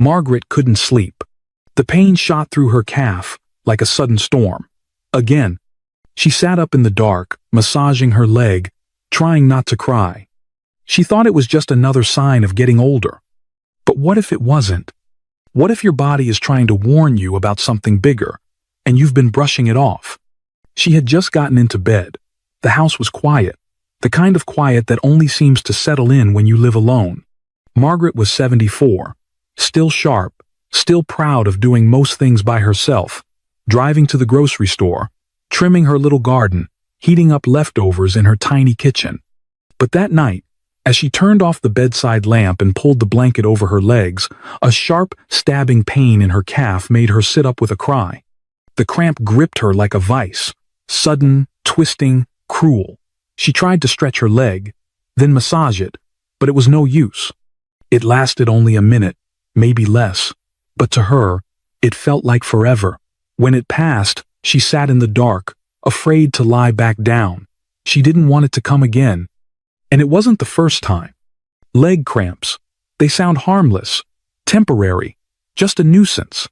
Margaret couldn't sleep. The pain shot through her calf like a sudden storm. Again, she sat up in the dark, massaging her leg, trying not to cry. She thought it was just another sign of getting older. But what if it wasn't? What if your body is trying to warn you about something bigger, and you've been brushing it off? She had just gotten into bed. The house was quiet, the kind of quiet that only seems to settle in when you live alone. Margaret was 74, still sharp, still proud of doing most things by herself, driving to the grocery store, trimming her little garden, heating up leftovers in her tiny kitchen. But that night, as she turned off the bedside lamp and pulled the blanket over her legs, a sharp, stabbing pain in her calf made her sit up with a cry. The cramp gripped her like a vice, sudden, twisting, cruel. She tried to stretch her leg, then massage it, but it was no use. It lasted only a minute, maybe less, but to her, it felt like forever. When it passed, she sat in the dark, afraid to lie back down. She didn't want it to come again. And it wasn't the first time. Leg cramps. They sound harmless, temporary, just a nuisance.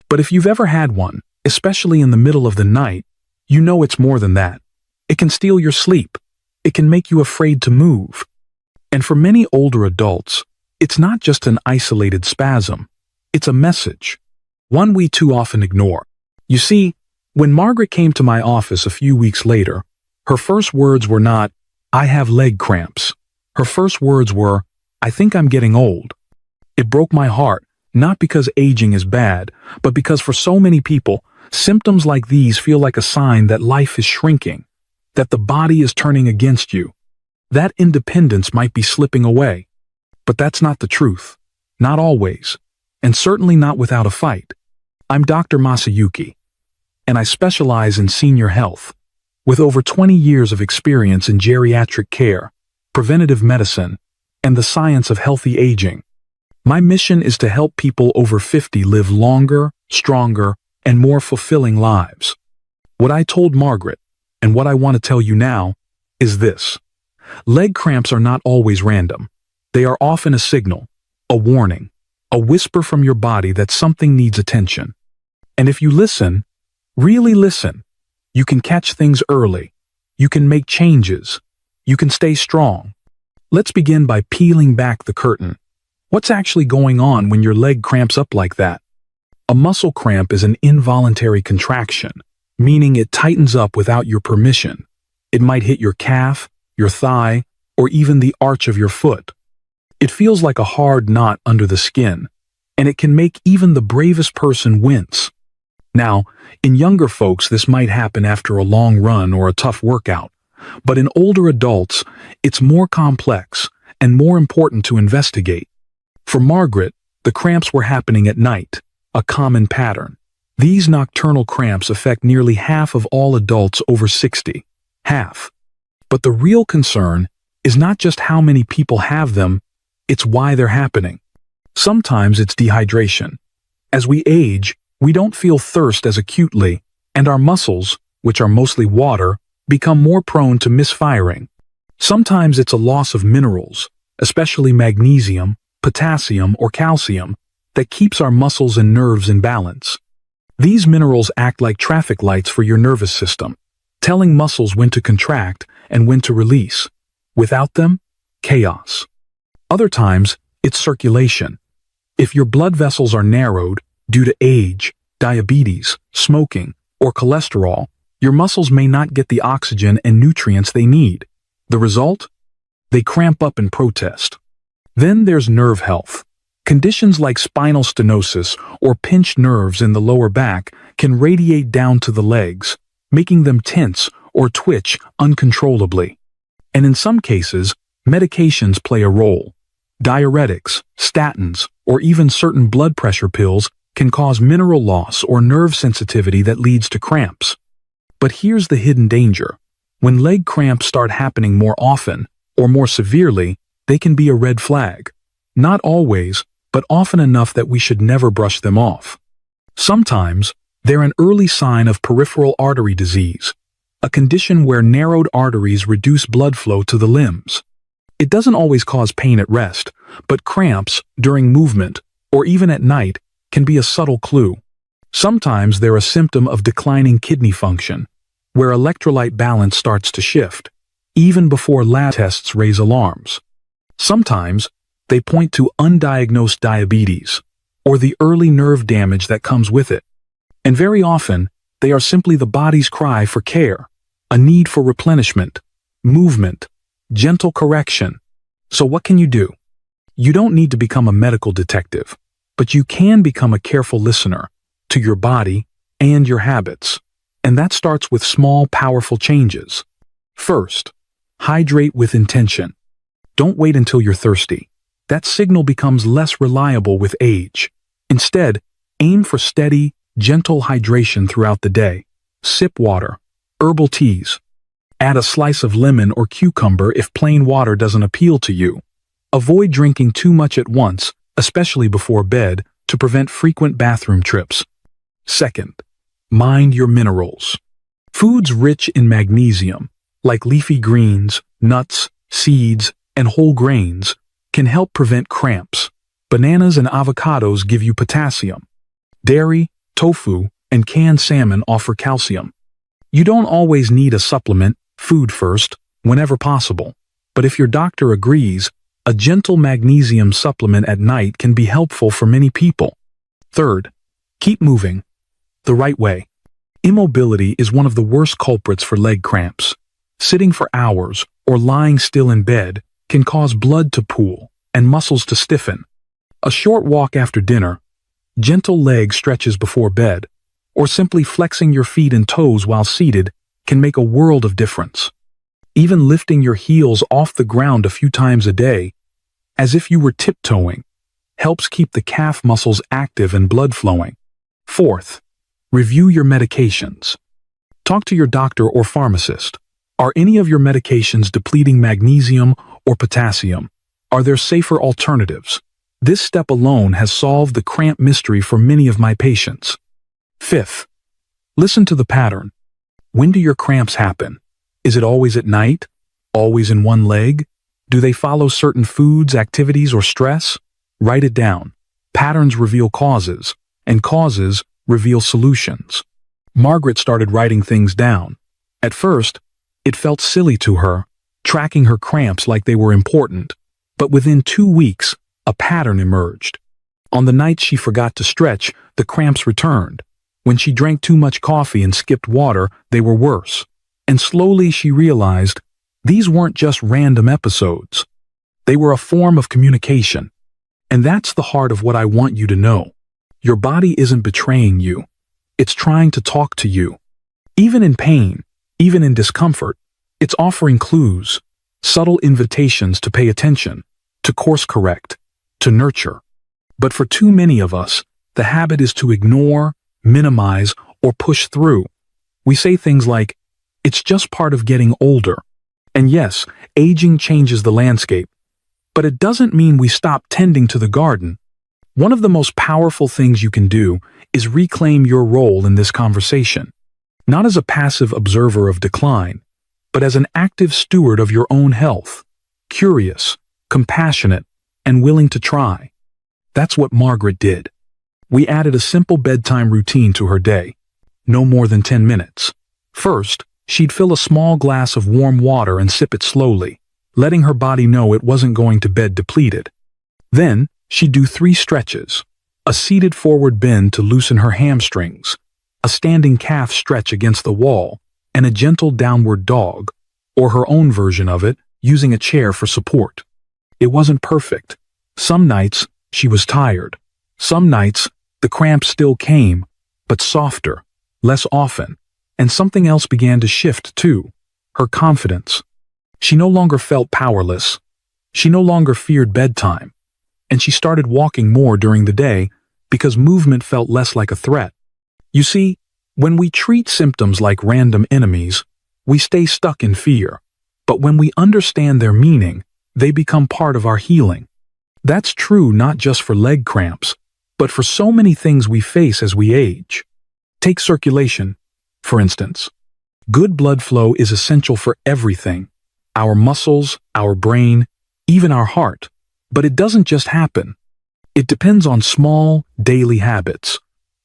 But if you've ever had one, especially in the middle of the night, you know it's more than that. It can steal your sleep. It can make you afraid to move. And for many older adults, it's not just an isolated spasm. It's a message, one we too often ignore. You see, when Margaret came to my office a few weeks later, her first words were not, "I have leg cramps." Her first words were, "I think I'm getting old." It broke my heart, not because aging is bad, but because for so many people, symptoms like these feel like a sign that life is shrinking, that the body is turning against you, that independence might be slipping away. But that's not the truth. Not always. And certainly not without a fight. I'm Dr. Masayuki, and I specialize in senior health. With over 20 years of experience in geriatric care, preventative medicine, and the science of healthy aging, my mission is to help people over 50 live longer, stronger, and more fulfilling lives. What I told Margaret, and what I want to tell you now, is this. Leg cramps are not always random. They are often a signal, a warning, a whisper from your body that something needs attention. And if you listen, really listen, you can catch things early. You can make changes. You can stay strong. Let's begin by peeling back the curtain. What's actually going on when your leg cramps up like that? A muscle cramp is an involuntary contraction, meaning it tightens up without your permission. It might hit your calf, your thigh, or even the arch of your foot. It feels like a hard knot under the skin, and it can make even the bravest person wince. Now, in younger folks, this might happen after a long run or a tough workout, but in older adults, it's more complex and more important to investigate. For Margaret, the cramps were happening at night, a common pattern. These nocturnal cramps affect nearly half of all adults over 60. Half. But the real concern is not just how many people have them, it's why they're happening. Sometimes it's dehydration. As we age, we don't feel thirst as acutely, and our muscles, which are mostly water, become more prone to misfiring. Sometimes it's a loss of minerals, especially magnesium, potassium, or calcium, that keeps our muscles and nerves in balance. These minerals act like traffic lights for your nervous system, telling muscles when to contract and when to release. Without them, chaos. Other times, it's circulation. If your blood vessels are narrowed due to age, diabetes, smoking, or cholesterol, your muscles may not get the oxygen and nutrients they need. The result? They cramp up in protest. Then there's nerve health. Conditions like spinal stenosis or pinched nerves in the lower back can radiate down to the legs, making them tense or twitch uncontrollably. And in some cases, medications play a role. Diuretics, statins, or even certain blood pressure pills can cause mineral loss or nerve sensitivity that leads to cramps. But here's the hidden danger. When leg cramps start happening more often, or more severely, they can be a red flag. Not always, but often enough that we should never brush them off. Sometimes, they're an early sign of peripheral artery disease, a condition where narrowed arteries reduce blood flow to the limbs. It doesn't always cause pain at rest, but cramps during movement or even at night, can be a subtle clue. Sometimes they're a symptom of declining kidney function, where electrolyte balance starts to shift, even before lab tests raise alarms. Sometimes they point to undiagnosed diabetes, or the early nerve damage that comes with it. And very often, they are simply the body's cry for care, a need for replenishment, movement, gentle correction. So what can you do? You don't need to become a medical detective, but you can become a careful listener to your body and your habits. And that starts with small, powerful changes. First, hydrate with intention. Don't wait until you're thirsty. That signal becomes less reliable with age. Instead, aim for steady, gentle hydration throughout the day. Sip water, herbal teas. Add a slice of lemon or cucumber if plain water doesn't appeal to you. Avoid drinking too much at once, especially before bed, to prevent frequent bathroom trips. Second, mind your minerals. Foods rich in magnesium, like leafy greens, nuts, seeds, and whole grains, can help prevent cramps. Bananas and avocados give you potassium. Dairy, tofu, and canned salmon offer calcium. You don't always need a supplement, food first, whenever possible. But if your doctor agrees, a gentle magnesium supplement at night can be helpful for many people. Third, keep moving the right way. Immobility is one of the worst culprits for leg cramps. Sitting for hours or lying still in bed can cause blood to pool and muscles to stiffen. A short walk after dinner, gentle leg stretches before bed, or simply flexing your feet and toes while seated can make a world of difference. Even lifting your heels off the ground a few times a day, as if you were tiptoeing, helps keep the calf muscles active and blood flowing. Fourth, review your medications. Talk to your doctor or pharmacist. Are any of your medications depleting magnesium or potassium? Are there safer alternatives? This step alone has solved the cramp mystery for many of my patients. Fifth, listen to the pattern. When do your cramps happen? Is it always at night? Always in one leg? Do they follow certain foods, activities, or stress? Write it down. Patterns reveal causes, and causes reveal solutions. Margaret started writing things down. At first, it felt silly to her, tracking her cramps like they were important. But within 2 weeks, a pattern emerged. On the nights she forgot to stretch, the cramps returned. When she drank too much coffee and skipped water, they were worse. And slowly she realized these weren't just random episodes. They were a form of communication. And that's the heart of what I want you to know. Your body isn't betraying you. It's trying to talk to you. Even in pain, even in discomfort, it's offering clues, subtle invitations to pay attention, to course correct, to nurture. But for too many of us, the habit is to ignore, minimize, or push through. We say things like, it's just part of getting older. And yes, aging changes the landscape. But it doesn't mean we stop tending to the garden. One of the most powerful things you can do is reclaim your role in this conversation. Not as a passive observer of decline, but as an active steward of your own health. Curious, compassionate, and willing to try. That's what Margaret did. We added a simple bedtime routine to her day. No more than 10 minutes. First, she'd fill a small glass of warm water and sip it slowly, letting her body know it wasn't going to bed depleted. Then, she'd do 3 stretches. A seated forward bend to loosen her hamstrings, a standing calf stretch against the wall, and a gentle downward dog, or her own version of it, using a chair for support. It wasn't perfect. Some nights, she was tired. Some nights, the cramps still came, but softer, less often, and something else began to shift too, her confidence. She no longer felt powerless. She no longer feared bedtime. And she started walking more during the day because movement felt less like a threat. You see, when we treat symptoms like random enemies, we stay stuck in fear. But when we understand their meaning, they become part of our healing. That's true not just for leg cramps, but for so many things we face as we age. Take circulation, for instance. Good blood flow is essential for everything, our muscles, our brain, even our heart. But it doesn't just happen. It depends on small, daily habits,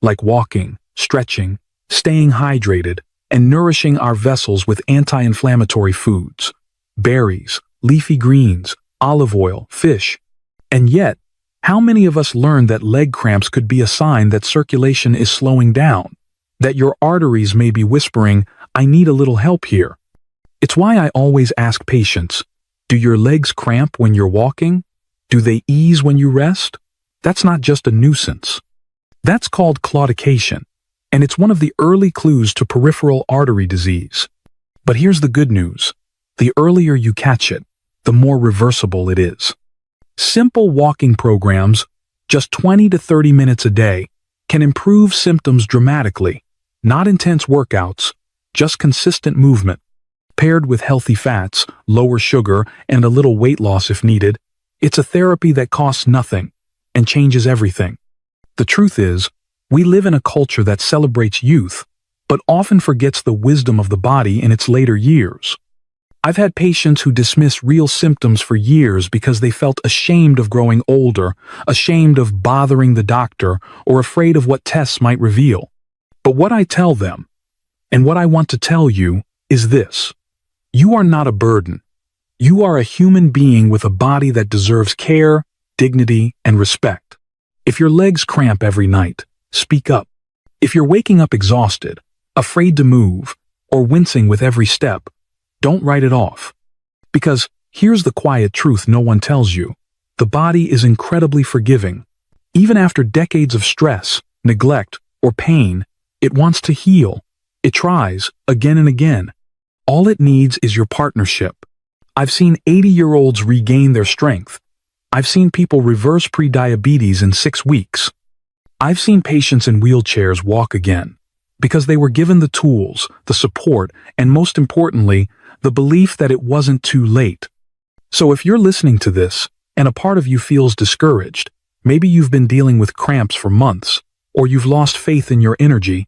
like walking, stretching, staying hydrated, and nourishing our vessels with anti-inflammatory foods, berries, leafy greens, olive oil, fish. And yet, how many of us learned that leg cramps could be a sign that circulation is slowing down, that your arteries may be whispering, "I need a little help here"? It's why I always ask patients, do your legs cramp when you're walking? Do they ease when you rest? That's not just a nuisance. That's called claudication, and it's one of the early clues to peripheral artery disease. But here's the good news. The earlier you catch it, the more reversible it is. Simple walking programs, just 20 to 30 minutes a day, can improve symptoms dramatically. Not intense workouts, just consistent movement. Paired with healthy fats, lower sugar, and a little weight loss if needed, it's a therapy that costs nothing and changes everything. The truth is, we live in a culture that celebrates youth, but often forgets the wisdom of the body in its later years. I've had patients who dismiss real symptoms for years because they felt ashamed of growing older, ashamed of bothering the doctor, or afraid of what tests might reveal. But what I tell them, and what I want to tell you, is this. You are not a burden. You are a human being with a body that deserves care, dignity, and respect. If your legs cramp every night, speak up. If you're waking up exhausted, afraid to move, or wincing with every step, don't write it off. Because here's the quiet truth no one tells you. The body is incredibly forgiving. Even after decades of stress, neglect, or pain, it wants to heal. It tries, again and again. All it needs is your partnership. I've seen 80-year-olds regain their strength. I've seen people reverse prediabetes in 6 weeks. I've seen patients in wheelchairs walk again, because they were given the tools, the support, and most importantly, the belief that it wasn't too late. So if you're listening to this, and a part of you feels discouraged, maybe you've been dealing with cramps for months, or you've lost faith in your energy,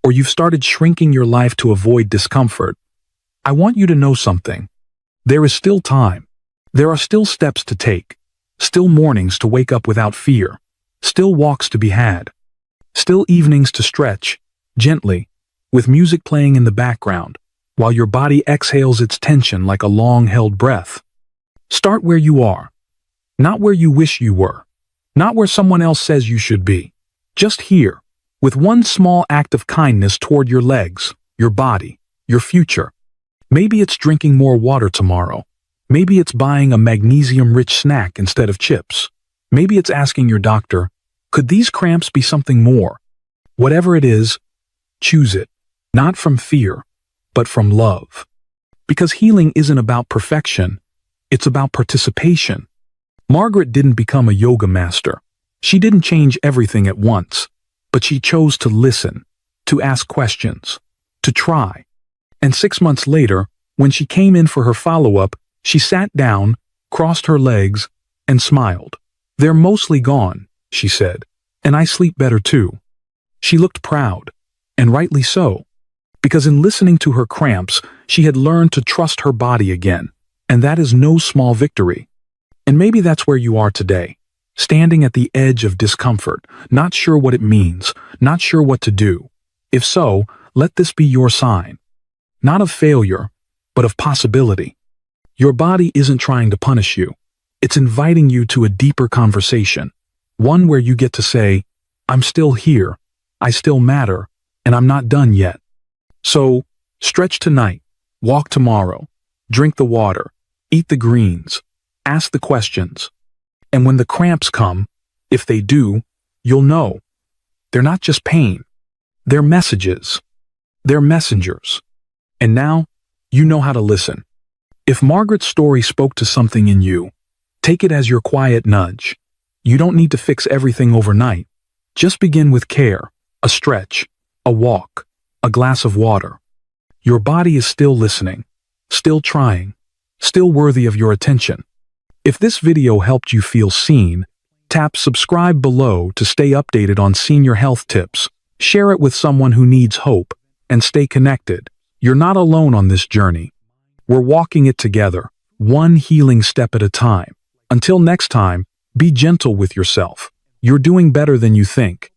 or you've started shrinking your life to avoid discomfort, I want you to know something. There is still time. There are still steps to take. Still mornings to wake up without fear. Still walks to be had. Still evenings to stretch, gently, with music playing in the background, while your body exhales its tension like a long-held breath. Start where you are. Not where you wish you were. Not where someone else says you should be. Just here, with one small act of kindness toward your legs, your body, your future. Maybe it's drinking more water tomorrow. Maybe it's buying a magnesium-rich snack instead of chips. Maybe it's asking your doctor, could these cramps be something more? Whatever it is, choose it, not from fear, but from love. Because healing isn't about perfection, it's about participation. Margaret didn't become a yoga master. She didn't change everything at once, but she chose to listen, to ask questions, to try. And 6 months later, when she came in for her follow-up, she sat down, crossed her legs, and smiled. "They're mostly gone," she said, "and I sleep better too." She looked proud, and rightly so, because in listening to her cramps, she had learned to trust her body again, and that is no small victory. And maybe that's where you are today, standing at the edge of discomfort, not sure what it means, not sure what to do. If so, let this be your sign. Not of failure, but of possibility. Your body isn't trying to punish you. It's inviting you to a deeper conversation, one where you get to say, I'm still here, I still matter, and I'm not done yet. So, stretch tonight, walk tomorrow, drink the water, eat the greens, ask the questions. And when the cramps come, if they do, you'll know. They're not just pain. They're messages. They're messengers. And now, you know how to listen. If Margaret's story spoke to something in you, take it as your quiet nudge. You don't need to fix everything overnight. Just begin with care, a stretch, a walk, a glass of water. Your body is still listening, still trying, still worthy of your attention. If this video helped you feel seen, tap subscribe below to stay updated on senior health tips. Share it with someone who needs hope, and stay connected. You're not alone on this journey. We're walking it together, one healing step at a time. Until next time, be gentle with yourself You're doing better than you think.